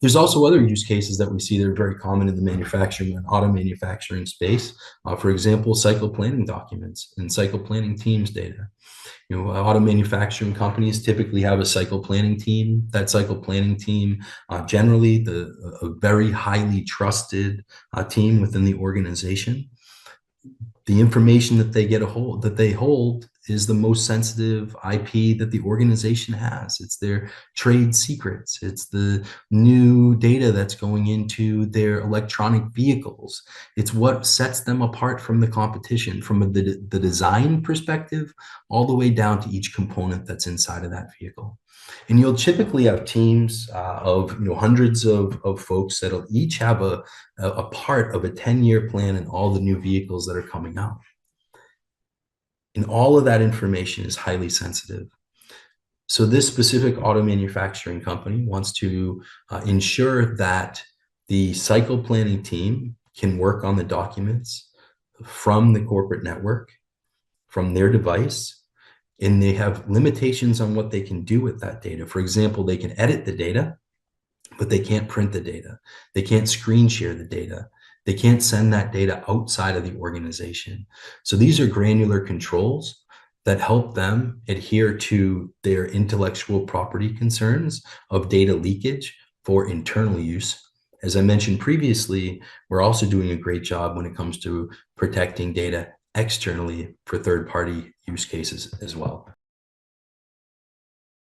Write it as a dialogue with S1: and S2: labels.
S1: There's also other use cases that we see that are very common in the manufacturing and auto manufacturing space. For example, cycle planning documents and cycle planning teams data. Auto manufacturing companies typically have a cycle planning team. That cycle planning team, generally a very highly trusted team within the organization. The information that they hold is the most sensitive IP that the organization has. It's their trade secrets. It's the new data that's going into their electronic vehicles. It's what sets them apart from the competition, from the design perspective, all the way down to each component that's inside of that vehicle. And you'll typically have teams of hundreds of folks that'll each have a part of a 10-year plan and all the new vehicles that are coming out. And all of that information is highly sensitive. So this specific auto manufacturing company wants to ensure that the cycle planning team can work on the documents from the corporate network, from their device, and they have limitations on what they can do with that data. For example, they can edit the data, but they can't print the data. They can't screen share the data. They can't send that data outside of the organization. So these are granular controls that help them adhere to their intellectual property concerns of data leakage for internal use. As I mentioned previously, we're also doing a great job when it comes to protecting data externally for third-party use cases as well.